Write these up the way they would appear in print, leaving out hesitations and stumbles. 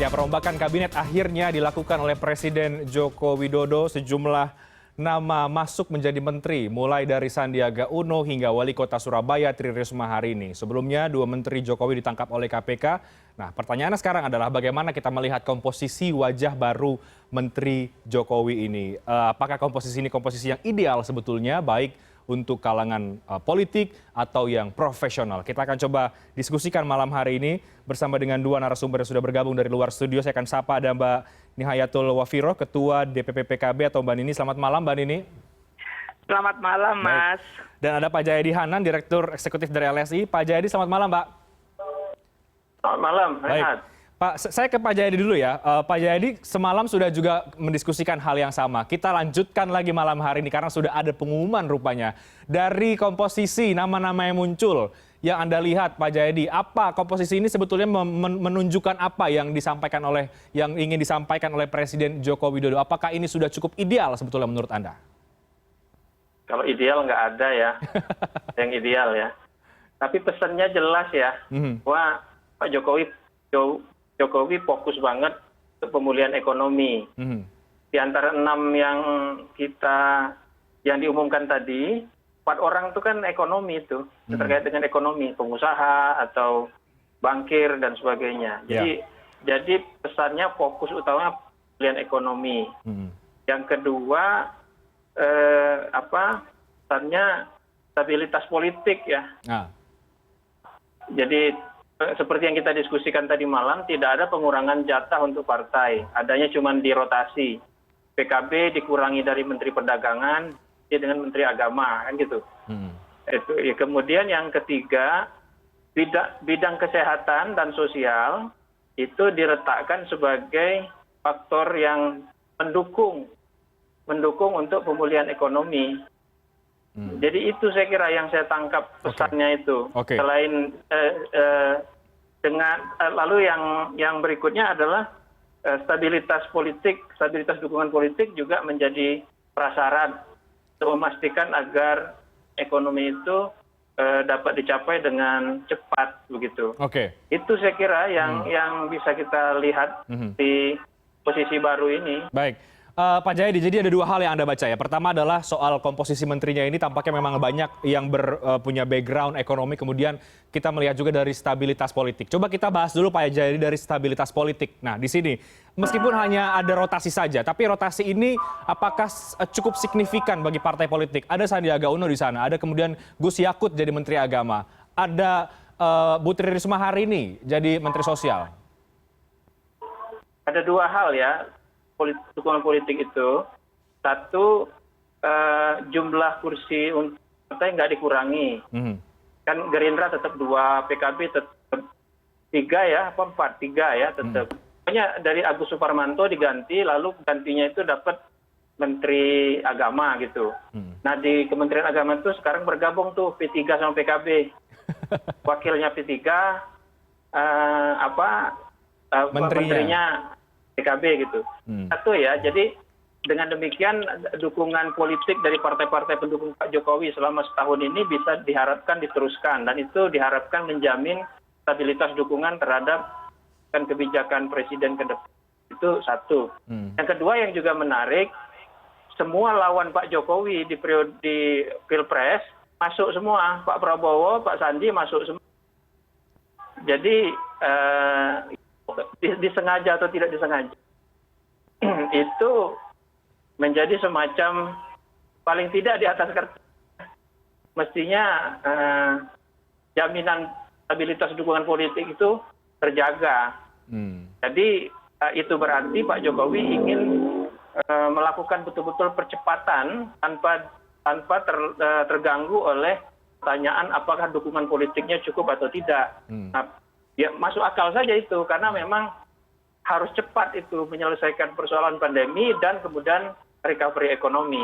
Ya, perombakan kabinet akhirnya dilakukan oleh Presiden Joko Widodo. Sejumlah nama masuk menjadi menteri, mulai dari Sandiaga Uno hingga Wali Kota Surabaya Tri Risma hari ini. Sebelumnya, dua menteri Jokowi ditangkap oleh KPK. Nah, pertanyaannya sekarang adalah bagaimana kita melihat komposisi wajah baru Menteri Jokowi ini. Apakah komposisi ini komposisi yang ideal sebetulnya, baik untuk kalangan politik atau yang profesional. Kita akan coba diskusikan malam hari ini bersama dengan dua narasumber yang sudah bergabung dari luar studio. Saya akan sapa ada Mbak Nihayatul Wafiro, Ketua DPP PKB, atau Mbak Nini. Selamat malam, Mbak Nini. Selamat malam, Mas. Dan ada Pak Jayadi Hanan, Direktur Eksekutif dari LSI. Pak Jayadi, selamat malam, Pak. Selamat malam, Baik. Pak, saya ke Pak Jayadi dulu ya. Pak Jayadi, semalam sudah juga mendiskusikan hal yang sama. Kita lanjutkan lagi malam hari ini karena sudah ada pengumuman rupanya. Dari komposisi nama-nama yang muncul, yang Anda lihat Pak Jayadi, apa komposisi ini sebetulnya menunjukkan apa yang ingin disampaikan oleh Presiden Joko Widodo? Apakah ini sudah cukup ideal sebetulnya menurut Anda? Kalau ideal nggak ada ya, yang ideal ya. Tapi pesannya jelas ya, bahwa Pak Jokowi fokus banget ke pemulihan ekonomi. Di antara 6 yang diumumkan tadi, 4 orang itu kan ekonomi itu, terkait dengan ekonomi, pengusaha atau bankir dan sebagainya. Jadi pesannya fokus utama pemulihan ekonomi. Yang kedua, pesannya stabilitas politik ya. Jadi seperti yang kita diskusikan tadi malam, tidak ada pengurangan jatah untuk partai. Adanya cuma dirotasi. PKB dikurangi dari Menteri Perdagangan dengan Menteri Agama, kan gitu. Itu. Ya, kemudian yang ketiga, bidang kesehatan dan sosial itu diletakkan sebagai faktor yang mendukung untuk pemulihan ekonomi. Jadi itu saya kira yang saya tangkap pesannya itu. Selain lalu yang berikutnya adalah stabilitas dukungan politik juga menjadi prasyarat untuk memastikan agar ekonomi itu dapat dicapai dengan cepat begitu. Itu saya kira yang bisa kita lihat di posisi baru ini. Baik. Pak Jayadi, jadi ada 2 hal yang Anda baca ya. Pertama adalah soal komposisi menterinya ini tampaknya memang banyak yang punya background ekonomi, kemudian kita melihat juga dari stabilitas politik. Coba kita bahas dulu Pak Jayadi dari stabilitas politik. Nah, di sini meskipun hanya ada rotasi saja, tapi rotasi ini apakah cukup signifikan bagi partai politik? Ada Sandiaga Uno di sana, ada kemudian Gus Yakut jadi Menteri Agama, ada Bu Tri Risma hari ini jadi Menteri Sosial. Ada 2 hal ya. Dukungan politik itu, satu, jumlah kursi untuk partai nggak dikurangi. Kan Gerindra tetap 2, PKB tetap 3 ya, 4, 3 ya tetap. Pokoknya dari Agus Suparmanto diganti, lalu gantinya itu dapat Menteri Agama gitu. Nah di Kementerian Agama itu sekarang bergabung tuh P3 sama PKB. Wakilnya P3, menterinya PKB gitu. Satu ya, jadi dengan demikian dukungan politik dari partai-partai pendukung Pak Jokowi selama setahun ini bisa diharapkan diteruskan, dan itu diharapkan menjamin stabilitas dukungan terhadap kebijakan presiden ke depan. Itu satu. Yang kedua yang juga menarik, semua lawan Pak Jokowi di Pilpres masuk semua, Pak Prabowo, Pak Sandi masuk semua. Jadi disengaja atau tidak disengaja, itu menjadi semacam paling tidak di atas kertas. Mestinya jaminan stabilitas dukungan politik itu terjaga. Jadi itu berarti Pak Jokowi ingin melakukan betul-betul percepatan tanpa terganggu oleh pertanyaan apakah dukungan politiknya cukup atau tidak. Ya masuk akal saja itu, karena memang harus cepat itu menyelesaikan persoalan pandemi dan kemudian recovery ekonomi.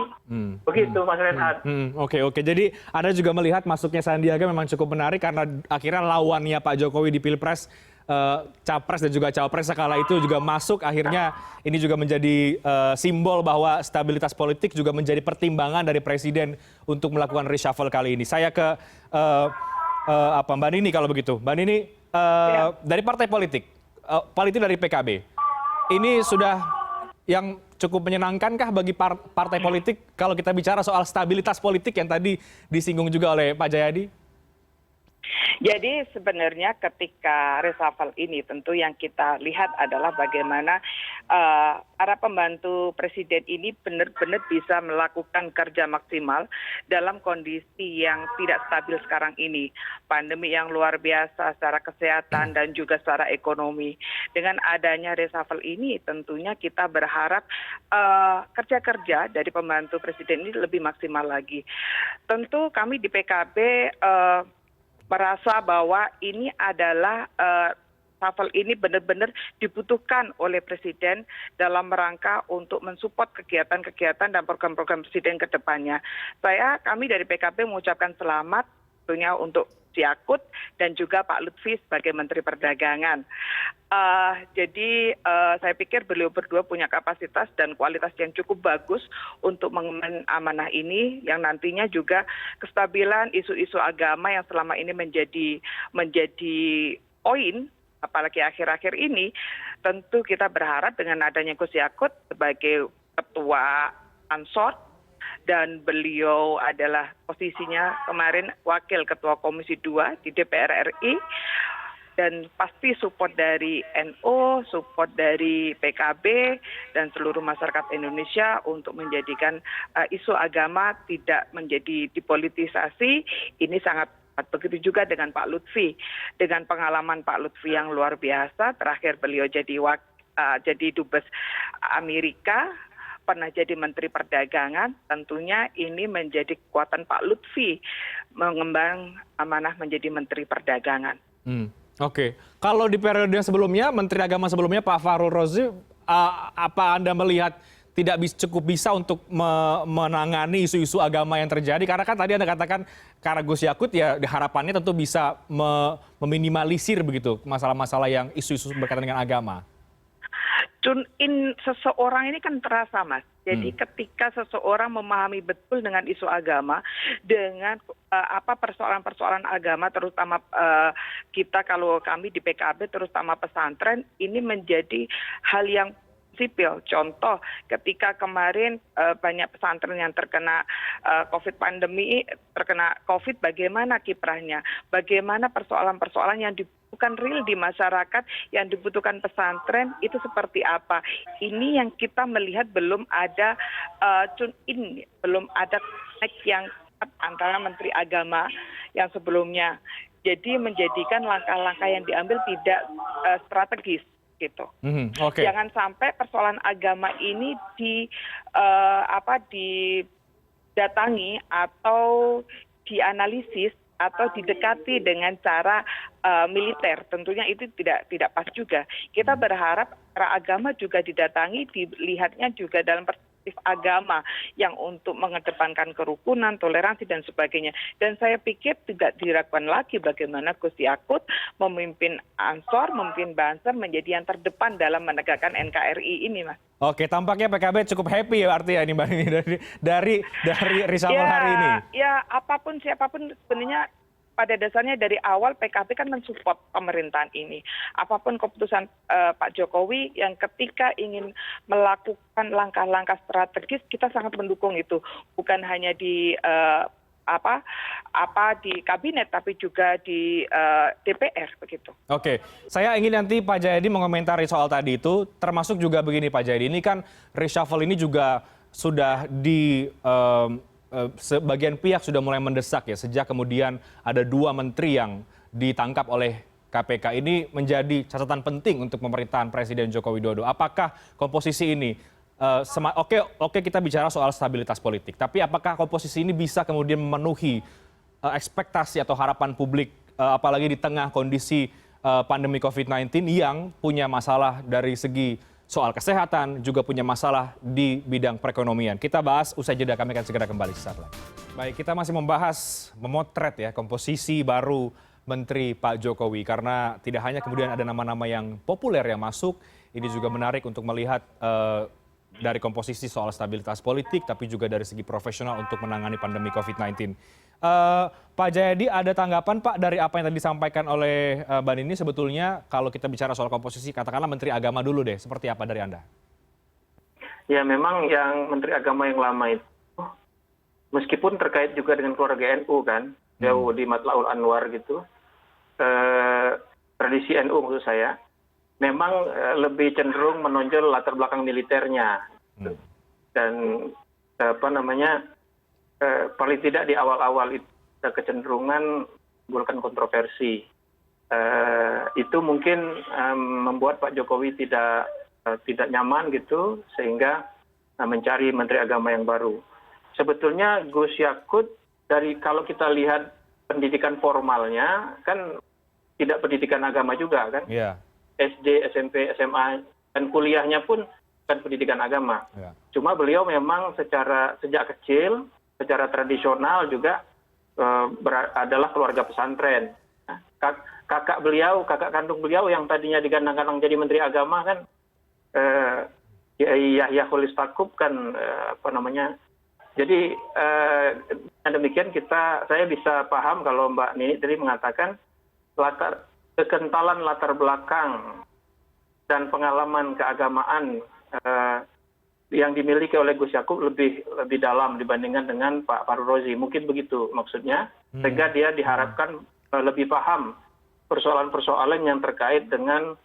Begitu Mas Renhat. Oke. Jadi Anda juga melihat masuknya Sandiaga memang cukup menarik karena akhirnya lawannya Pak Jokowi di Pilpres, Capres dan juga Cawapres sekala itu juga masuk. Akhirnya ini juga menjadi simbol bahwa stabilitas politik juga menjadi pertimbangan dari Presiden untuk melakukan reshuffle kali ini. Saya ke Mbak Nini kalau begitu. Mbak Nini, dari partai politik, paling tidak dari PKB, ini sudah yang cukup menyenangkankah bagi partai politik kalau kita bicara soal stabilitas politik yang tadi disinggung juga oleh Pak Jayadi? Jadi sebenarnya ketika reshuffle ini tentu yang kita lihat adalah bagaimana para pembantu presiden ini benar-benar bisa melakukan kerja maksimal dalam kondisi yang tidak stabil sekarang ini. Pandemi yang luar biasa secara kesehatan dan juga secara ekonomi. Dengan adanya reshuffle ini tentunya kita berharap kerja-kerja dari pembantu presiden ini lebih maksimal lagi. Tentu kami di PKB merasa bahwa ini adalah reshuffle ini benar-benar dibutuhkan oleh Presiden dalam rangka untuk mensupport kegiatan-kegiatan dan program-program Presiden ke depannya. Kami dari PKB mengucapkan selamat tentunya untuk Yakut dan juga Pak Lutfi sebagai Menteri Perdagangan. Jadi saya pikir beliau berdua punya kapasitas dan kualitas yang cukup bagus untuk mengemban amanah ini, yang nantinya juga kestabilan isu-isu agama yang selama ini menjadi poin, apalagi akhir-akhir ini, tentu kita berharap dengan adanya Gus Yakut sebagai Ketua Ansor, dan beliau adalah posisinya kemarin Wakil Ketua Komisi 2 di DPR RI, dan pasti support dari NU, support dari PKB, dan seluruh masyarakat Indonesia untuk menjadikan isu agama tidak menjadi dipolitisasi. Ini sangat begitu juga dengan Pak Lutfi. Dengan pengalaman Pak Lutfi yang luar biasa, terakhir beliau jadi Dubes Amerika, pernah jadi Menteri Perdagangan, tentunya ini menjadi kekuatan Pak Lutfi mengembang amanah menjadi Menteri Perdagangan. Oke. Kalau di periode sebelumnya, Menteri Agama sebelumnya Pak Fahrul Razi, apa Anda melihat tidak cukup bisa untuk menangani isu-isu agama yang terjadi? Karena kan tadi Anda katakan karena Gus Yakut ya harapannya tentu bisa meminimalisir begitu masalah-masalah yang isu-isu berkaitan dengan agama. Tune in seseorang ini kan terasa, Mas. Jadi ketika seseorang memahami betul dengan isu agama, dengan persoalan-persoalan agama, terutama kita kalau kami di PKB, terutama pesantren, ini menjadi hal yang sipil. Contoh, ketika kemarin banyak pesantren yang terkena terkena COVID, bagaimana kiprahnya? Bagaimana persoalan-persoalan yang dibutuhkan real di masyarakat, yang dibutuhkan pesantren, itu seperti apa? Ini yang kita melihat belum ada tune in, belum ada connect yang antara Menteri Agama yang sebelumnya. Jadi menjadikan langkah-langkah yang diambil tidak strategis. Gitu. Okay. Jangan sampai persoalan agama ini didatangi atau dianalisis atau didekati dengan cara militer. Tentunya itu tidak pas juga. Kita berharap para agama juga didatangi, dilihatnya juga dalam perspektif agama yang untuk mengedepankan kerukunan, toleransi dan sebagainya. Dan saya pikir tidak diragukan lagi bagaimana Gus Yakut memimpin Ansor, memimpin Banser menjadi yang terdepan dalam menegakkan NKRI ini, Mas. Oke, tampaknya PKB cukup happy ya artinya ini Mbak Nini dari reshuffle hari ini. Ya, siapapun sebenarnya pada dasarnya dari awal PKB kan mensupport pemerintahan ini. Apapun keputusan Pak Jokowi yang ketika ingin melakukan langkah-langkah strategis, kita sangat mendukung itu. Bukan hanya di di kabinet, tapi juga di DPR begitu. Oke, saya ingin nanti Pak Jayadi mengomentari soal tadi itu, termasuk juga begini Pak Jayadi, ini kan reshuffle ini juga sudah sebagian pihak sudah mulai mendesak ya, sejak kemudian ada 2 menteri yang ditangkap oleh KPK. Ini menjadi catatan penting untuk pemerintahan Presiden Joko Widodo. Apakah komposisi ini, oke kita bicara soal stabilitas politik, tapi apakah komposisi ini bisa kemudian memenuhi ekspektasi atau harapan publik, apalagi di tengah kondisi pandemi COVID-19 yang punya masalah dari segi soal kesehatan, juga punya masalah di bidang perekonomian. Kita bahas usai jeda, kami akan segera kembali sesaat lagi. Baik, kita masih memotret ya komposisi baru Menteri Pak Jokowi. Karena tidak hanya kemudian ada nama-nama yang populer yang masuk, ini juga menarik untuk melihat dari komposisi soal stabilitas politik, tapi juga dari segi profesional untuk menangani pandemi COVID-19. Pak Jayadi, ada tanggapan Pak dari apa yang tadi disampaikan oleh Mbak Nini? Sebetulnya kalau kita bicara soal komposisi, katakanlah Menteri Agama dulu deh, seperti apa dari Anda? Ya memang yang Menteri Agama yang lama itu, meskipun terkait juga dengan keluarga NU kan, jauh di Matlaul Anwar gitu, tradisi NU maksud saya, memang lebih cenderung menonjol latar belakang militernya. Dan apa namanya, paling tidak di awal-awal itu ada kecenderungan menimbulkan kontroversi. Itu mungkin membuat Pak Jokowi tidak nyaman gitu, sehingga mencari Menteri Agama yang baru. Sebetulnya Gus Yakut, kalau kita lihat pendidikan formalnya, kan tidak pendidikan agama juga kan. Iya. SD, SMP, SMA, dan kuliahnya pun bukan pendidikan agama. Iya. Cuma beliau memang sejak kecil, secara tradisional juga adalah keluarga pesantren. Nah, kakak kandung beliau yang tadinya digadang-gadang jadi Menteri Agama kan, Yahya Khalil Stakuf kan, apa namanya. Jadi demikian saya bisa paham kalau Mbak Nini tadi mengatakan kekentalan latar belakang dan pengalaman keagamaan yang dimiliki oleh Gus Yakut lebih dalam dibandingkan dengan Pak Farul Rozi. Mungkin begitu maksudnya, sehingga dia diharapkan lebih paham persoalan-persoalan yang terkait dengan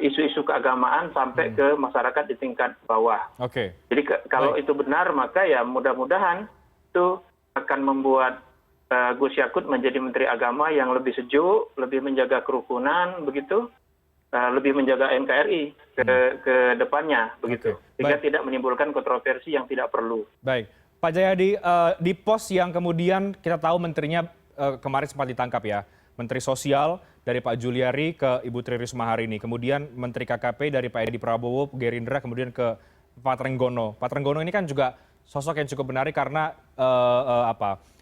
isu-isu keagamaan sampai ke masyarakat di tingkat bawah. Oke. Jadi kalau itu benar, maka ya mudah-mudahan itu akan membuat Gus Yakut menjadi Menteri Agama yang lebih sejuk, lebih menjaga kerukunan, begitu, lebih menjaga NKRI ke depannya, begitu, sehingga tidak menimbulkan kontroversi yang tidak perlu. Baik, Pak Jayadi, di pos yang kemudian kita tahu menterinya kemarin sempat ditangkap ya, Menteri Sosial dari Pak Juliari ke Ibu Tri Risma hari ini, kemudian Menteri KKP dari Pak Edi Prabowo, Gerindra, kemudian ke Pak Trenggono. Pak Trenggono ini kan juga sosok yang cukup menarik karena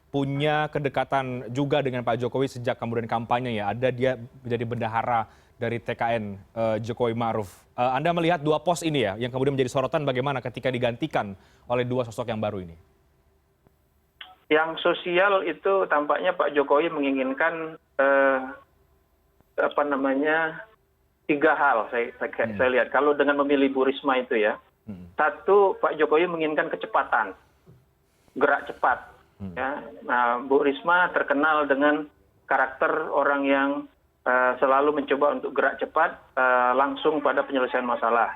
punya kedekatan juga dengan Pak Jokowi sejak kemudian kampanye ya. Ada dia menjadi bendahara dari TKN Jokowi Ma'ruf. Anda melihat dua pos ini ya, yang kemudian menjadi sorotan bagaimana ketika digantikan oleh dua sosok yang baru ini? Yang sosial itu tampaknya Pak Jokowi menginginkan tiga hal saya lihat. Kalau dengan memilih Bu Risma itu ya, satu, Pak Jokowi menginginkan kecepatan, gerak cepat. Ya. Nah, Bu Risma terkenal dengan karakter orang yang selalu mencoba untuk gerak cepat langsung pada penyelesaian masalah.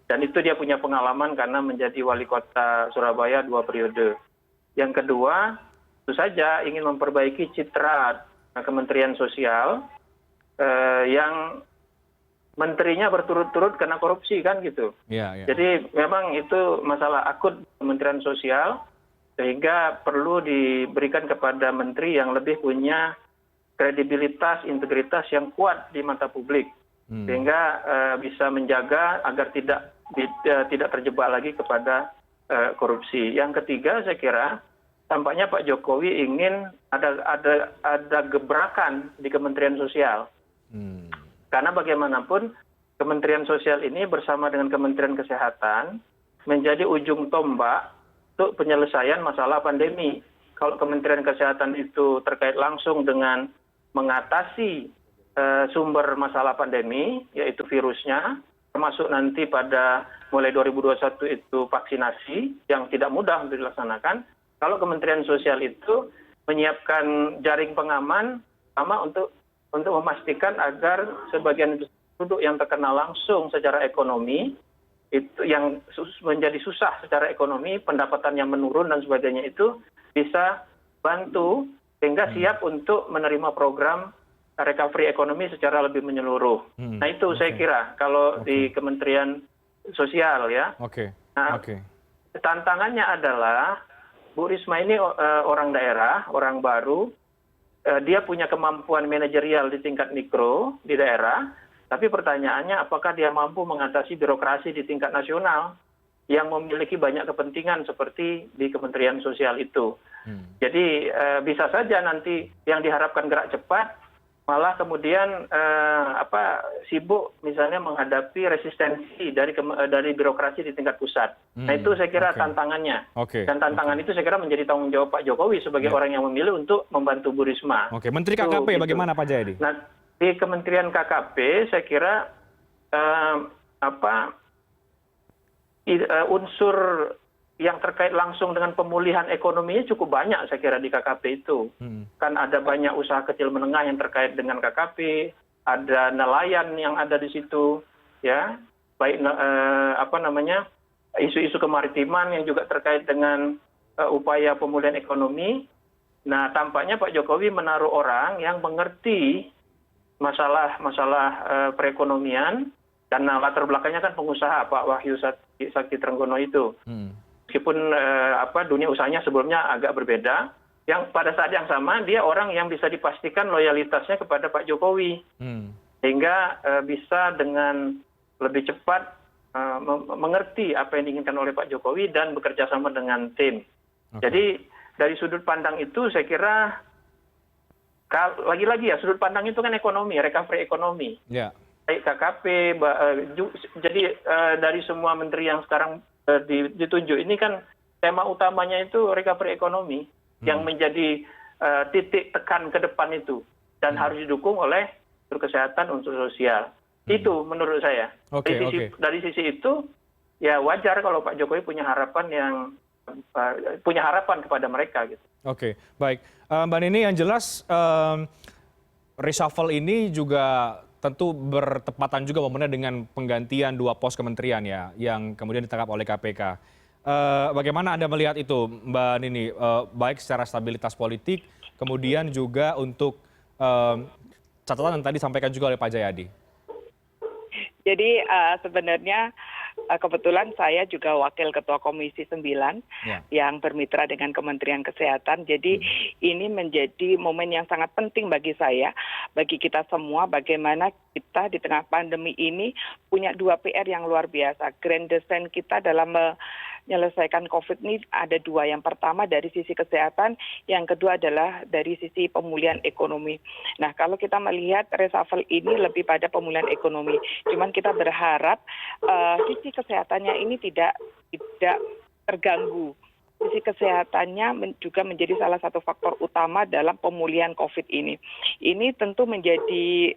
Dan itu dia punya pengalaman karena menjadi wali kota Surabaya 2 periode. Yang kedua, tentu saja ingin memperbaiki citra Kementerian Sosial yang menterinya berturut-turut kena korupsi kan gitu. Jadi memang itu masalah akut Kementerian Sosial, sehingga perlu diberikan kepada menteri yang lebih punya kredibilitas, integritas yang kuat di mata publik, sehingga bisa menjaga agar tidak terjebak lagi kepada korupsi. Yang ketiga, saya kira tampaknya Pak Jokowi ingin ada gebrakan di Kementerian Sosial. Karena bagaimanapun Kementerian Sosial ini bersama dengan Kementerian Kesehatan menjadi ujung tombak untuk penyelesaian masalah pandemi. Kalau Kementerian Kesehatan itu terkait langsung dengan mengatasi sumber masalah pandemi, yaitu virusnya, termasuk nanti pada mulai 2021 itu vaksinasi yang tidak mudah untuk dilaksanakan. Kalau Kementerian Sosial itu menyiapkan jaring pengaman sama untuk memastikan agar sebagian penduduk yang terkena langsung secara ekonomi, itu yang menjadi susah secara ekonomi, pendapatan yang menurun dan sebagainya, itu bisa bantu sehingga siap untuk menerima program recovery ekonomi secara lebih menyeluruh. Nah itu saya kira kalau di Kementerian Sosial ya. Nah, tantangannya adalah Bu Risma ini orang daerah, orang baru, dia punya kemampuan manajerial di tingkat mikro di daerah, tapi pertanyaannya apakah dia mampu mengatasi birokrasi di tingkat nasional yang memiliki banyak kepentingan seperti di Kementerian Sosial itu. Jadi bisa saja nanti yang diharapkan gerak cepat malah kemudian sibuk misalnya menghadapi resistensi dari birokrasi di tingkat pusat. Nah itu saya kira tantangannya. Dan tantangan itu saya kira menjadi tanggung jawab Pak Jokowi sebagai orang yang memilih untuk membantu Bu Risma. Oke, Menteri KKP bagaimana Pak Jayadi? Nah di Kementerian KKP saya kira unsur yang terkait langsung dengan pemulihan ekonominya cukup banyak saya kira di KKP itu. Kan ada banyak usaha kecil menengah yang terkait dengan KKP, ada nelayan yang ada di situ, ya, baik isu-isu kemaritiman yang juga terkait dengan upaya pemulihan ekonomi. Nah tampaknya Pak Jokowi menaruh orang yang mengerti masalah perekonomian, dan latar belakangnya kan pengusaha Pak Wahyu Sakti Trenggono itu. Meskipun dunia usahanya sebelumnya agak berbeda, yang pada saat yang sama dia orang yang bisa dipastikan loyalitasnya kepada Pak Jokowi, sehingga bisa dengan lebih cepat mengerti apa yang diinginkan oleh Pak Jokowi dan bekerja sama dengan tim. Jadi dari sudut pandang itu saya kira lagi-lagi ya sudut pandang itu kan ekonomi, recovery ekonomi. Baik KKP, jadi dari semua menteri yang sekarang ditunjuk ini kan tema utamanya itu recovery ekonomi yang menjadi titik tekan ke depan itu, dan harus didukung oleh unsur kesehatan, unsur sosial. Itu menurut saya. Dari sisi itu ya wajar kalau Pak Jokowi punya harapan kepada mereka gitu. Oke, baik. Mbak Nini, yang jelas reshuffle ini juga tentu bertepatan juga momennya dengan penggantian 2 pos kementerian ya, yang kemudian ditangkap oleh KPK. Bagaimana Anda melihat itu, Mbak Nini, baik secara stabilitas politik, kemudian juga untuk catatan yang tadi disampaikan juga oleh Pak Jayadi? Jadi sebenarnya kebetulan saya juga wakil ketua Komisi 9 yang bermitra dengan Kementerian Kesehatan. Jadi ini menjadi momen yang sangat penting bagi saya, bagi kita semua, bagaimana kita di tengah pandemi ini punya 2 PR yang luar biasa. Grand design kita dalam menyelesaikan COVID ini ada 2. Yang pertama dari sisi kesehatan, yang kedua adalah dari sisi pemulihan ekonomi. Nah kalau kita melihat reshuffle ini lebih pada pemulihan ekonomi. Cuman kita berharap sisi kesehatannya ini tidak terganggu. Sisi kesehatannya juga menjadi salah satu faktor utama dalam pemulihan COVID ini. Ini tentu menjadi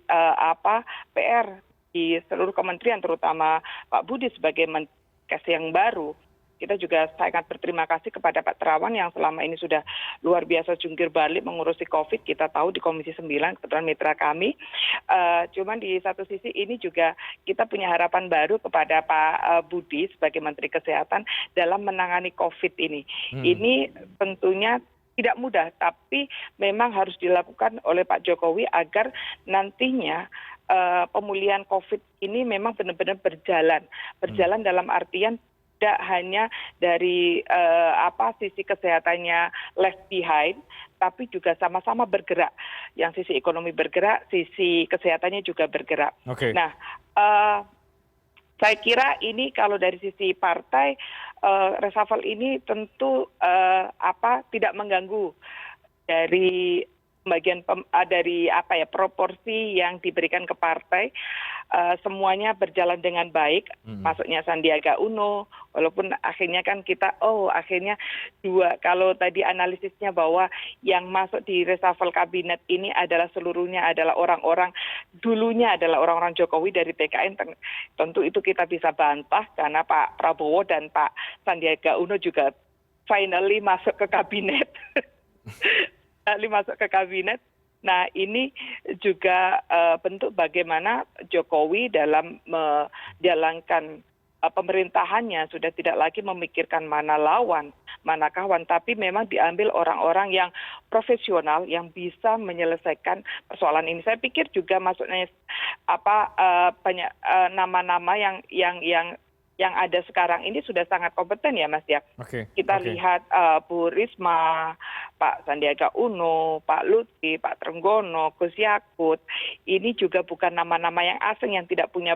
PR di seluruh kementerian, terutama Pak Budi sebagai Menkes yang baru. Kita juga sangat berterima kasih kepada Pak Terawan yang selama ini sudah luar biasa jungkir balik mengurusi COVID. Kita tahu di Komisi 9, kebetulan mitra kami. Cuman di satu sisi ini juga kita punya harapan baru kepada Pak Budi sebagai Menteri Kesehatan dalam menangani COVID ini. Ini tentunya tidak mudah, tapi memang harus dilakukan oleh Pak Jokowi agar nantinya pemulihan COVID ini memang benar-benar berjalan. Berjalan dalam artian tidak hanya dari sisi kesehatannya left behind, tapi juga sama-sama bergerak. Yang sisi ekonomi bergerak, sisi kesehatannya juga bergerak. Nah, saya kira ini kalau dari sisi partai, reshuffle ini tentu tidak mengganggu dari bagian dari proporsi yang diberikan ke partai. Semuanya berjalan dengan baik, masuknya Sandiaga Uno, walaupun akhirnya kan kita akhirnya 2. Kalau tadi analisisnya bahwa yang masuk di reshuffle kabinet ini adalah seluruhnya adalah orang-orang dulunya adalah orang-orang Jokowi dari TKN, tentu itu kita bisa bantah karena Pak Prabowo dan Pak Sandiaga Uno juga finally masuk ke kabinet. Masuk ke kabinet. Nah ini juga bentuk bagaimana Jokowi dalam menjalankan pemerintahannya sudah tidak lagi memikirkan mana lawan, mana kawan, tapi memang diambil orang-orang yang profesional yang bisa menyelesaikan persoalan ini. Saya pikir juga masuknya banyak nama-nama yang ada sekarang ini sudah sangat kompeten ya Mas ya. Kita lihat Bu Risma, Pak Sandiaga Uno, Pak Lutfi, Pak Trenggono, Gus Yakut. Ini juga bukan nama-nama yang asing yang tidak punya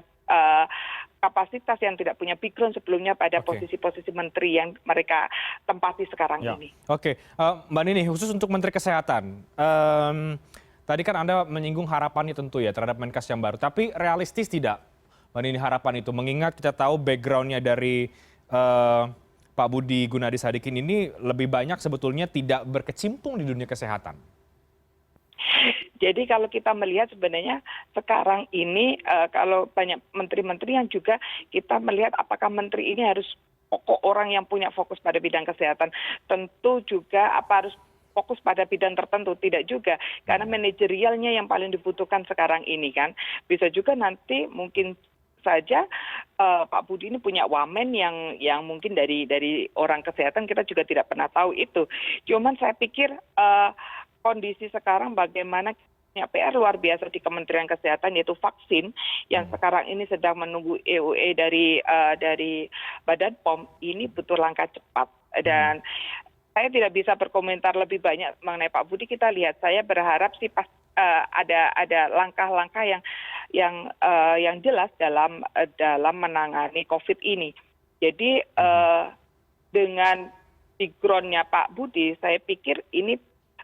kapasitas, yang tidak punya background sebelumnya pada posisi-posisi menteri yang mereka tempati sekarang ini. Mbak Nini, khusus untuk Menteri Kesehatan, Tadi kan Anda menyinggung harapannya tentu ya terhadap Menkes yang baru. Tapi realistis tidak, Mbak Nini, harapan itu? Mengingat kita tahu background-nya dari Pak Budi Gunadi Sadikin ini lebih banyak sebetulnya tidak berkecimpung di dunia kesehatan. Jadi kalau kita melihat sebenarnya sekarang ini kalau banyak menteri-menteri yang juga kita melihat apakah menteri ini harus pokok orang yang punya fokus pada bidang kesehatan. Tentu juga apa harus fokus pada bidang tertentu, tidak juga. Karena manajerialnya yang paling dibutuhkan sekarang ini kan. Bisa juga nanti mungkin saja Pak Budi ini punya wamen yang mungkin dari orang kesehatan kita juga tidak pernah tahu itu. Cuman saya pikir kondisi sekarang bagaimana PR luar biasa di Kementerian Kesehatan yaitu vaksin yang sekarang ini sedang menunggu EUA dari Badan POM ini butuh langkah cepat dan saya tidak bisa berkomentar lebih banyak mengenai Pak Budi. Kita lihat, saya berharap sih ada langkah-langkah yang jelas dalam menangani COVID ini. Jadi dengan background-nya Pak Budi, saya pikir ini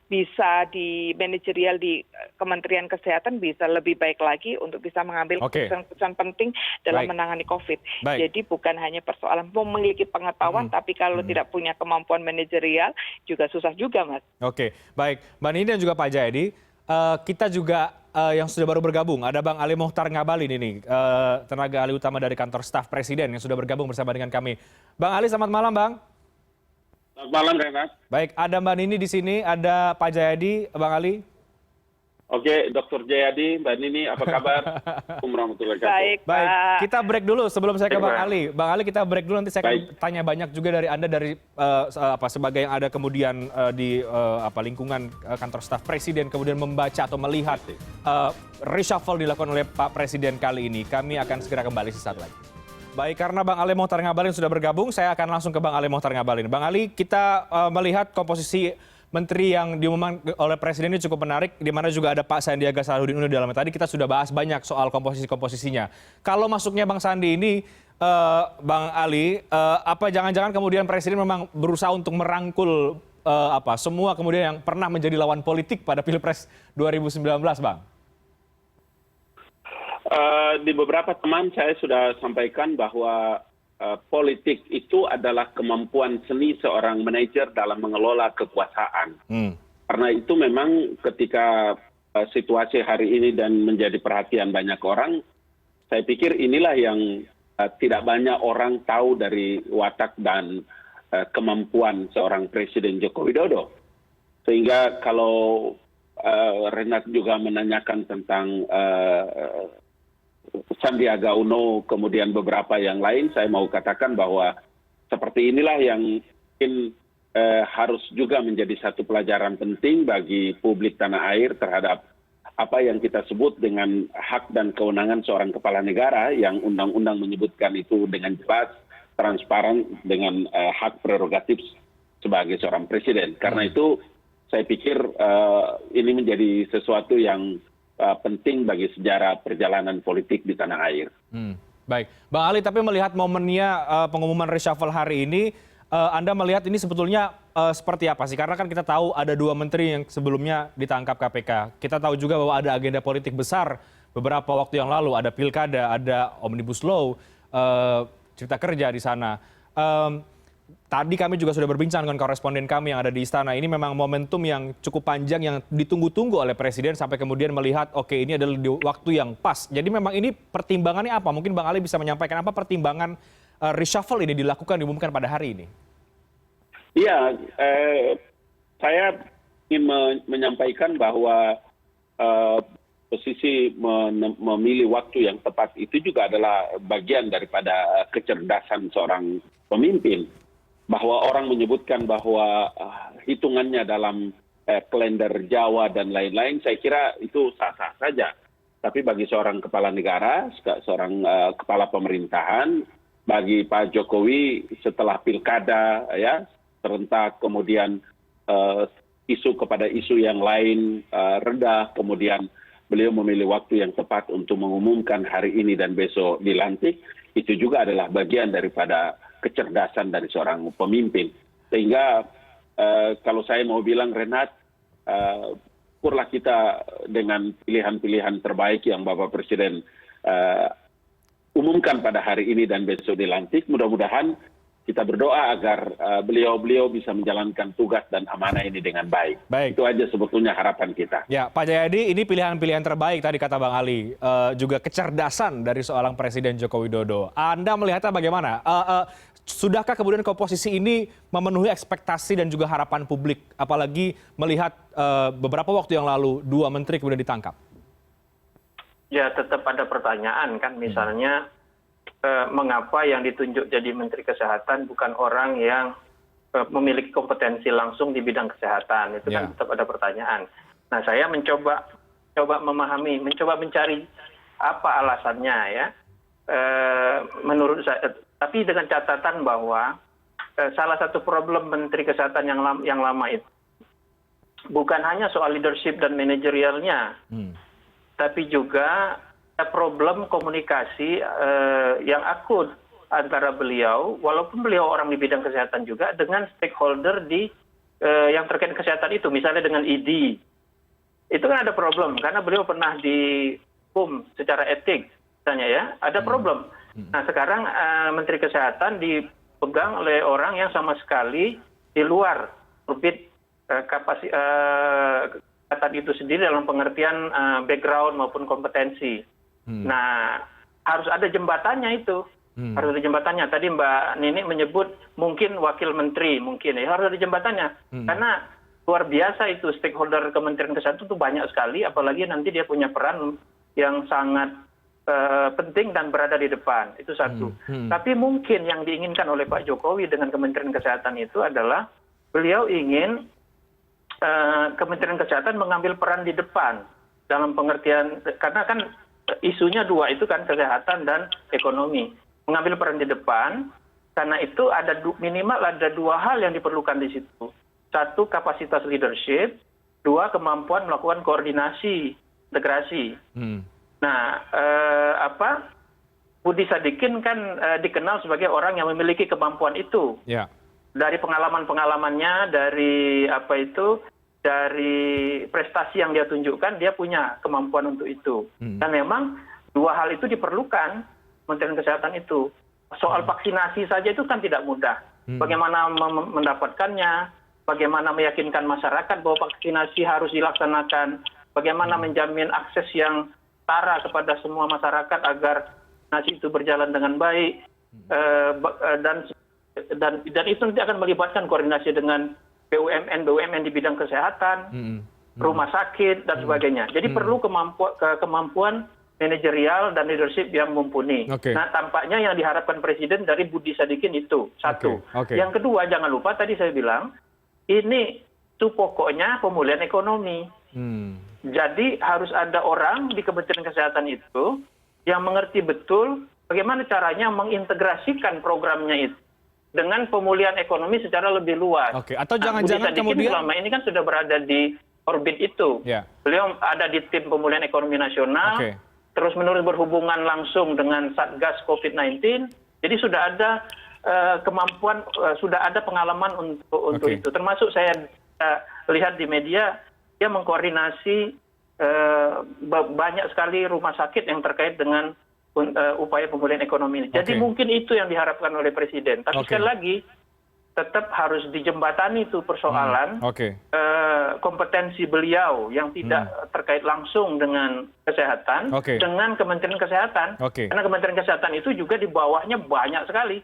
bisa di manajerial di Kementerian Kesehatan bisa lebih baik lagi untuk bisa mengambil keputusan penting dalam menangani COVID. Jadi bukan hanya persoalan memiliki pengetahuan, tapi kalau tidak punya kemampuan manajerial juga susah juga, Mas. Oke, baik. Mbak Nini dan juga Pak Jayadi, kita juga yang sudah baru bergabung, ada Bang Ali Mohtar Ngabalin ini, tenaga ahli utama dari kantor staf Presiden yang sudah bergabung bersama dengan kami. Bang Ali, selamat malam, Bang. Selamat malam, Renat. Baik, ada Mbak Nini di sini, ada Pak Jayadi, Bang Ali. Oke, Dr. Jayadi, Mbak Nini, apa kabar? Baik, Pak. Baik, kita break dulu sebelum saya ke Bang Ali. Bang Ali, kita break dulu, nanti saya akan tanya banyak juga dari Anda dari sebagai yang ada kemudian di lingkungan kantor staf Presiden, kemudian membaca atau melihat reshuffle dilakukan oleh Pak Presiden kali ini. Kami akan segera kembali sesaat lagi. Baik, karena Bang Ali Mohtar Ngabalin sudah bergabung, saya akan langsung ke Bang Ali Mohtar Ngabalin. Bang Ali, kita melihat komposisi menteri yang diumumkan oleh Presiden ini cukup menarik, di mana juga ada Pak Sandiaga Salahuddin Uno di dalamnya. Tadi kita sudah bahas banyak soal komposisi-komposisinya. Kalau masuknya Bang Sandi ini, Bang Ali, apa jangan-jangan kemudian Presiden memang berusaha untuk merangkul semua kemudian yang pernah menjadi lawan politik pada Pilpres 2019, Bang? Di beberapa teman saya sudah sampaikan bahwa politik itu adalah kemampuan seni seorang manajer dalam mengelola kekuasaan. Karena itu memang ketika situasi hari ini dan menjadi perhatian banyak orang, saya pikir inilah yang tidak banyak orang tahu dari watak dan kemampuan seorang Presiden Joko Widodo. Sehingga kalau Renat juga menanyakan tentang Sandiaga Uno, kemudian beberapa yang lain, saya mau katakan bahwa seperti inilah yang mungkin harus juga menjadi satu pelajaran penting bagi publik tanah air terhadap apa yang kita sebut dengan hak dan kewenangan seorang kepala negara yang undang-undang menyebutkan itu dengan jelas, transparan dengan hak prerogatif sebagai seorang presiden. Karena itu saya pikir ini menjadi sesuatu yang penting bagi sejarah perjalanan politik di tanah air. Baik, Bang Ali, tapi melihat momennya pengumuman reshuffle hari ini, Anda melihat ini sebetulnya seperti apa sih? Karena kan kita tahu ada 2 menteri yang sebelumnya ditangkap KPK. Kita tahu juga bahwa ada agenda politik besar beberapa waktu yang lalu, ada pilkada, ada omnibus law, cipta kerja di sana. Tadi kami juga sudah berbincang dengan koresponden kami yang ada di istana. Ini memang momentum yang cukup panjang yang ditunggu-tunggu oleh Presiden sampai kemudian melihat oke, ini adalah di waktu yang pas. Jadi memang ini pertimbangannya apa? Mungkin Bang Ali bisa menyampaikan apa pertimbangan reshuffle ini diumumkan pada hari ini? Iya, saya ingin menyampaikan bahwa posisi memilih waktu yang tepat itu juga adalah bagian daripada kecerdasan seorang pemimpin. Bahwa orang menyebutkan bahwa hitungannya dalam kalender Jawa dan lain-lain, saya kira itu sah-sah saja. Tapi bagi seorang kepala negara, seorang kepala pemerintahan, bagi Pak Jokowi setelah pilkada, ya serentak, kemudian isu kepada isu yang lain reda, kemudian beliau memilih waktu yang tepat untuk mengumumkan hari ini dan besok dilantik, itu juga adalah bagian daripada kecerdasan dari seorang pemimpin. Sehingga kalau saya mau bilang, Renat, syukurlah kita dengan pilihan-pilihan terbaik yang Bapak Presiden umumkan pada hari ini dan besok dilantik. Mudah-mudahan kita berdoa agar beliau-beliau bisa menjalankan tugas dan amanah ini dengan baik. Itu aja sebetulnya harapan kita. Ya, Pak Jayadi, ini pilihan-pilihan terbaik tadi kata Bang Ali, juga kecerdasan dari seorang Presiden Joko Widodo. Anda melihatnya bagaimana? Sudahkah kemudian komposisi ini memenuhi ekspektasi dan juga harapan publik, apalagi melihat beberapa waktu yang lalu 2 menteri kemudian ditangkap? Ya, tetap ada pertanyaan kan, misalnya mengapa yang ditunjuk jadi Menteri Kesehatan bukan orang yang memiliki kompetensi langsung di bidang kesehatan, itu kan tetap ada pertanyaan. Nah, saya mencoba memahami, mencoba mencari apa alasannya ya. Menurut saya, tapi dengan catatan bahwa salah satu problem Menteri Kesehatan yang lama itu bukan hanya soal leadership dan manajerialnya, tapi juga ada problem komunikasi yang akut antara beliau, walaupun beliau orang di bidang kesehatan juga, dengan stakeholder yang terkait kesehatan itu, misalnya dengan ID. Itu kan ada problem, karena beliau pernah dihukum secara etik, misalnya ya, ada problem. Nah, sekarang Menteri Kesehatan dipegang oleh orang yang sama sekali di luar orbit kesehatan itu sendiri dalam pengertian background maupun kompetensi. Nah, harus ada jembatannya itu. Harus ada jembatannya. Tadi Mbak Nini menyebut mungkin wakil menteri, mungkin ya. Harus ada jembatannya. Karena luar biasa itu stakeholder Kementerian Kesehatan itu banyak sekali, apalagi nanti dia punya peran yang sangat penting dan berada di depan. Itu satu. Tapi mungkin yang diinginkan oleh Pak Jokowi dengan Kementerian Kesehatan itu adalah beliau ingin Kementerian Kesehatan mengambil peran di depan dalam pengertian, karena kan isunya 2 itu kan, kesehatan dan ekonomi. Mengambil peran di depan, karena itu minimal ada 2 hal yang diperlukan di situ. 1, kapasitas leadership. 2, kemampuan melakukan koordinasi, integrasi. Nah, Budi Sadikin kan dikenal sebagai orang yang memiliki kemampuan itu. Dari pengalaman-pengalamannya, dari dari prestasi yang dia tunjukkan, dia punya kemampuan untuk itu. Dan memang 2 hal itu diperlukan Kementerian Kesehatan itu. Soal vaksinasi saja itu kan tidak mudah. Bagaimana mendapatkannya, bagaimana meyakinkan masyarakat bahwa vaksinasi harus dilaksanakan, bagaimana menjamin akses yang setara kepada semua masyarakat agar vaksinasi itu berjalan dengan baik, dan itu nanti akan melibatkan koordinasi dengan BUMN di bidang kesehatan, rumah sakit, dan sebagainya. Jadi perlu kemampuan manajerial dan leadership yang mumpuni. Nah, tampaknya yang diharapkan Presiden dari Budi Sadikin itu, 1. Yang kedua, jangan lupa tadi saya bilang, ini itu pokoknya pemulihan ekonomi. Jadi harus ada orang di Kementerian Kesehatan itu yang mengerti betul bagaimana caranya mengintegrasikan programnya itu dengan pemulihan ekonomi secara lebih luas. Atau jangan-jangan kemudian selama ini kan sudah berada di orbit itu. Beliau ada di tim pemulihan ekonomi nasional, terus-menerus berhubungan langsung dengan Satgas COVID-19. Jadi sudah ada kemampuan, sudah ada pengalaman untuk itu. Termasuk saya lihat di media, dia mengkoordinasi banyak sekali rumah sakit yang terkait dengan upaya pemulihan ekonomi ini. Jadi mungkin itu yang diharapkan oleh Presiden. Tapi sekali lagi, tetap harus dijembatani itu persoalan kompetensi beliau yang tidak terkait langsung dengan kesehatan, dengan Kementerian Kesehatan. Karena Kementerian Kesehatan itu juga di bawahnya banyak sekali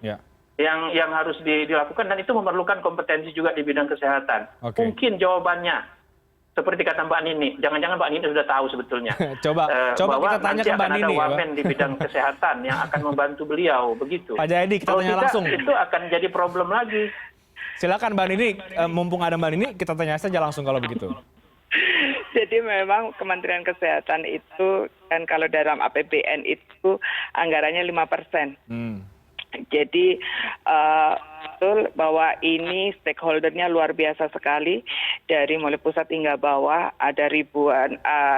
yang harus dilakukan, dan itu memerlukan kompetensi juga di bidang kesehatan. Mungkin jawabannya seperti kata Mbak Nini, jangan-jangan Mbak Nini sudah tahu sebetulnya. Coba kita tanya ke Mbak Nini. Nanti akan ada wamen di bidang kesehatan yang akan membantu beliau, begitu. Pak Jayadi, kita tanya langsung. Itu akan jadi problem lagi. Silakan Mbak Nini, mumpung ada Mbak Nini, kita tanya saja langsung kalau begitu. Jadi memang Kementerian Kesehatan itu kan kalau dalam APBN itu anggarannya 5%. Jadi betul bahwa ini stakeholdernya luar biasa sekali, dari mulai pusat hingga bawah, ada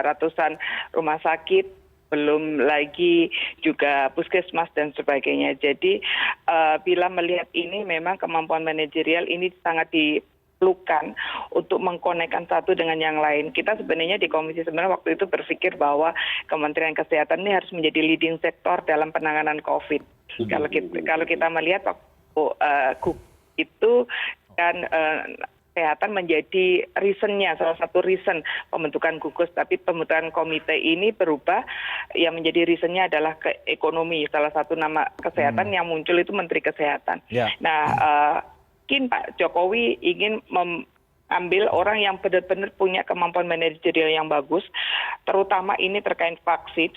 ratusan rumah sakit, belum lagi juga puskesmas dan sebagainya. Jadi bila melihat ini memang kemampuan manajerial ini sangat diperlukan untuk mengkonekkan satu dengan yang lain. Kita sebenarnya di Komisi 9 waktu itu berpikir bahwa Kementerian Kesehatan ini harus menjadi leading sektor dalam penanganan COVID. Kalau kita melihat waktu itu kan kesehatan menjadi reasonnya, salah satu reason pembentukan gugus, tapi pembentukan komite ini berubah, yang menjadi reasonnya adalah ke ekonomi. Salah satu nama kesehatan yang muncul itu Menteri Kesehatan. Nah, mungkin Pak Jokowi ingin ambil orang yang benar-benar punya kemampuan manajerial yang bagus, terutama ini terkait vaksin.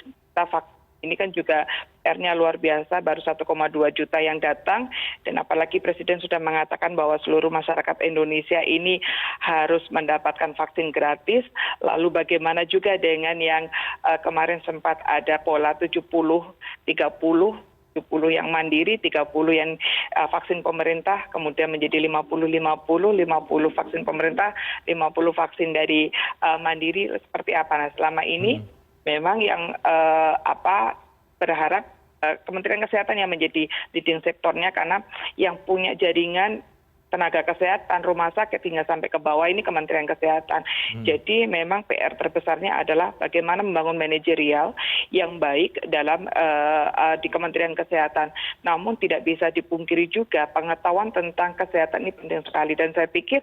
Ini kan juga PR-nya luar biasa, baru 1,2 juta yang datang, dan apalagi Presiden sudah mengatakan bahwa seluruh masyarakat Indonesia ini harus mendapatkan vaksin gratis. Lalu bagaimana juga dengan yang kemarin sempat ada pola 70-30, 70 yang mandiri, 30 yang vaksin pemerintah, kemudian menjadi 50-50, 50 vaksin pemerintah, 50 vaksin dari mandiri, seperti apa? Nah, selama ini memang yang berharap Kementerian Kesehatan yang menjadi leading sektornya, karena yang punya jaringan tenaga kesehatan, rumah sakit hingga sampai ke bawah ini Kementerian Kesehatan. Jadi memang PR terbesarnya adalah bagaimana membangun manajerial yang baik dalam di Kementerian Kesehatan. Namun tidak bisa dipungkiri juga pengetahuan tentang kesehatan ini penting sekali, dan saya pikir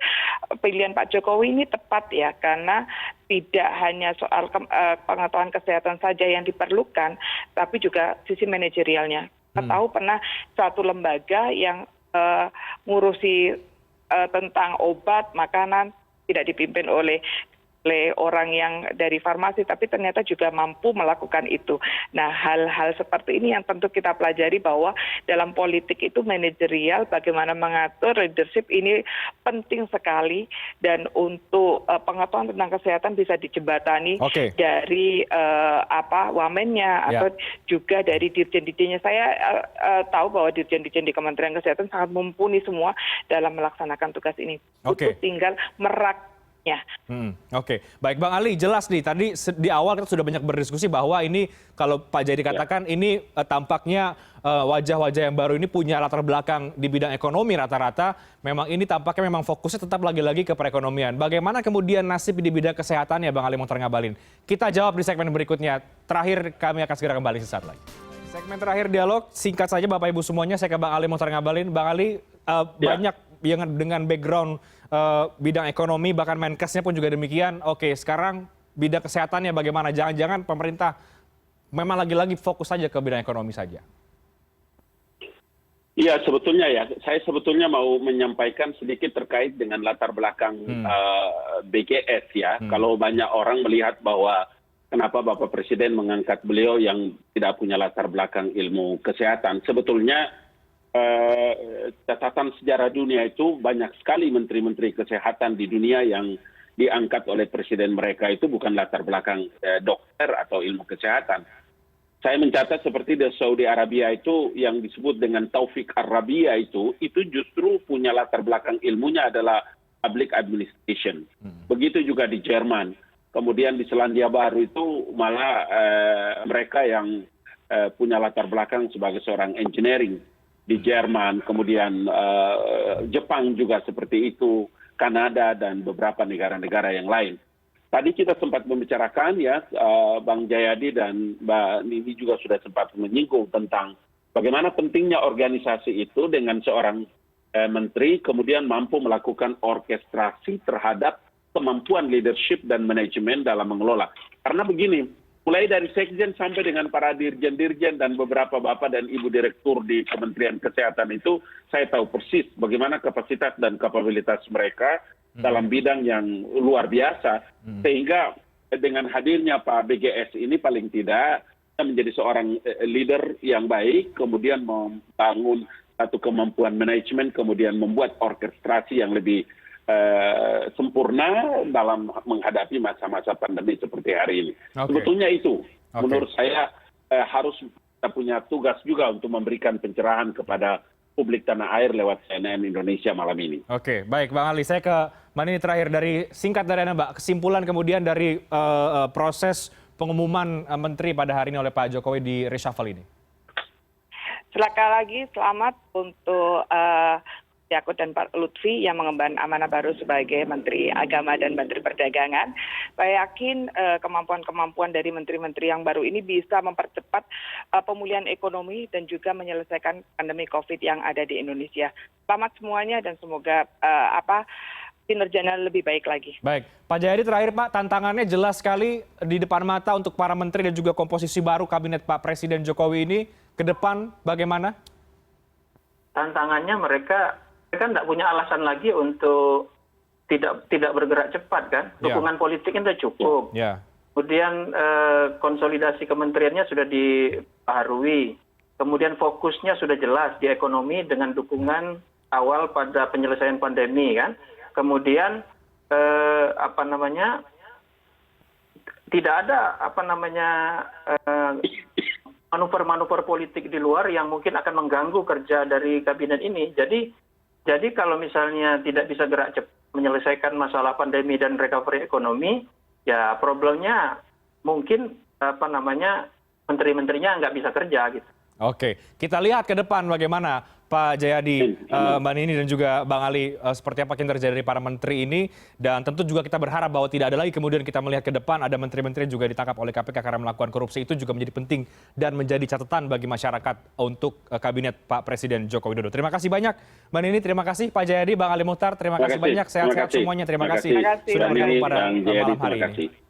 pilihan Pak Jokowi ini tepat ya, karena tidak hanya soal pengetahuan kesehatan saja yang diperlukan, tapi juga sisi manajerialnya. Kita tahu pernah satu lembaga yang ngurusi tentang obat, makanan, tidak dipimpin oleh orang yang dari farmasi, tapi ternyata juga mampu melakukan itu. Nah, hal-hal seperti ini yang tentu kita pelajari, bahwa dalam politik itu manajerial, bagaimana mengatur leadership ini penting sekali, dan untuk pengetahuan tentang kesehatan bisa dijembatani dari wamennya atau juga dari dirjen-dirjennya. Saya tahu bahwa dirjen-dirjen di Kementerian Kesehatan sangat mumpuni semua dalam melaksanakan tugas ini. Itu tinggal Oke, baik Bang Ali, jelas nih tadi di awal kita sudah banyak berdiskusi bahwa ini kalau Pak Jayadi katakan ini tampaknya wajah-wajah yang baru ini punya latar belakang di bidang ekonomi rata-rata, memang ini tampaknya memang fokusnya tetap lagi-lagi ke perekonomian. Bagaimana kemudian nasib di bidang kesehatan ya Bang Ali Mohtar Ngabalin? Kita jawab di segmen berikutnya. Terakhir kami akan segera kembali sesaat lagi. Segmen terakhir dialog, singkat saja Bapak Ibu semuanya, saya ke Bang Ali Mohtar Ngabalin. Bang Ali, banyak yang dengan background bidang ekonomi, bahkan Menkesnya pun juga demikian. Oke, sekarang bidang kesehatannya bagaimana? Jangan-jangan pemerintah memang lagi-lagi fokus saja ke bidang ekonomi saja? Iya, sebetulnya ya, saya sebetulnya mau menyampaikan sedikit terkait dengan latar belakang BGS ya. Kalau banyak orang melihat bahwa kenapa Bapak Presiden mengangkat beliau yang tidak punya latar belakang ilmu kesehatan. Sebetulnya catatan sejarah dunia itu banyak sekali menteri-menteri kesehatan di dunia yang diangkat oleh presiden mereka itu bukan latar belakang dokter atau ilmu kesehatan. Saya mencatat seperti di Saudi Arabia itu yang disebut dengan Taufik Ar-Rabia itu justru punya latar belakang ilmunya adalah public administration. Begitu juga di Jerman. Kemudian di Selandia Baru itu malah mereka yang punya latar belakang sebagai seorang engineering. Di Jerman, kemudian Jepang juga seperti itu, Kanada, dan beberapa negara-negara yang lain. Tadi kita sempat membicarakan ya, Bang Jayadi dan Mbak Nini juga sudah sempat menyinggung tentang bagaimana pentingnya organisasi itu dengan seorang menteri kemudian mampu melakukan orkestrasi terhadap kemampuan leadership dan manajemen dalam mengelola. Karena begini, mulai dari sekjen sampai dengan para dirjen-dirjen dan beberapa bapak dan ibu direktur di Kementerian Kesehatan itu, saya tahu persis bagaimana kapasitas dan kapabilitas mereka dalam bidang yang luar biasa. Sehingga dengan hadirnya Pak BGS ini paling tidak menjadi seorang leader yang baik, kemudian membangun satu kemampuan manajemen, kemudian membuat orkestrasi yang lebih sempurna dalam menghadapi masa-masa pandemi seperti hari ini. Sebetulnya itu menurut saya harus kita punya tugas juga untuk memberikan pencerahan kepada publik tanah air lewat CNN Indonesia malam ini. Oke, baik Bang Ali, saya ke Mbak Nini terakhir, singkat dari Anda Mbak, kesimpulan kemudian dari proses pengumuman menteri pada hari ini oleh Pak Jokowi di reshuffle ini. Sekali lagi selamat untuk Yakut dan Pak Lutfi yang mengemban amanah baru sebagai Menteri Agama dan Menteri Perdagangan. Saya yakin kemampuan-kemampuan dari menteri-menteri yang baru ini bisa mempercepat pemulihan ekonomi dan juga menyelesaikan pandemi COVID yang ada di Indonesia. Selamat semuanya dan semoga kinerjanya lebih baik lagi. Baik, Pak Jayadi terakhir Pak, tantangannya jelas sekali di depan mata untuk para menteri dan juga komposisi baru Kabinet Pak Presiden Jokowi ini. Ke depan bagaimana? Tantangannya mereka tidak punya alasan lagi untuk tidak bergerak cepat kan. Dukungan politiknya sudah cukup. Kemudian konsolidasi kementeriannya sudah diperbarui. Kemudian fokusnya sudah jelas di ekonomi dengan dukungan awal pada penyelesaian pandemi kan. Kemudian tidak ada manuver-manuver politik di luar yang mungkin akan mengganggu kerja dari kabinet ini. Jadi kalau misalnya tidak bisa gerak cepat menyelesaikan masalah pandemi dan recovery ekonomi, ya problemnya mungkin menteri-menterinya nggak bisa kerja gitu. Oke, kita lihat ke depan bagaimana Pak Jayadi, Mbak Nini dan juga Bang Ali, seperti apa yang terjadi dari para menteri ini. Dan tentu juga kita berharap bahwa tidak ada lagi kemudian kita melihat ke depan ada menteri-menteri yang juga ditangkap oleh KPK karena melakukan korupsi. Itu juga menjadi penting dan menjadi catatan bagi masyarakat untuk kabinet Pak Presiden Joko Widodo. Terima kasih banyak Mbak Nini, terima kasih Pak Jayadi, Bang Ali Muhtar, terima kasih banyak, sehat-sehat semuanya, terima kasih sudah bergabung pada malam hari ini.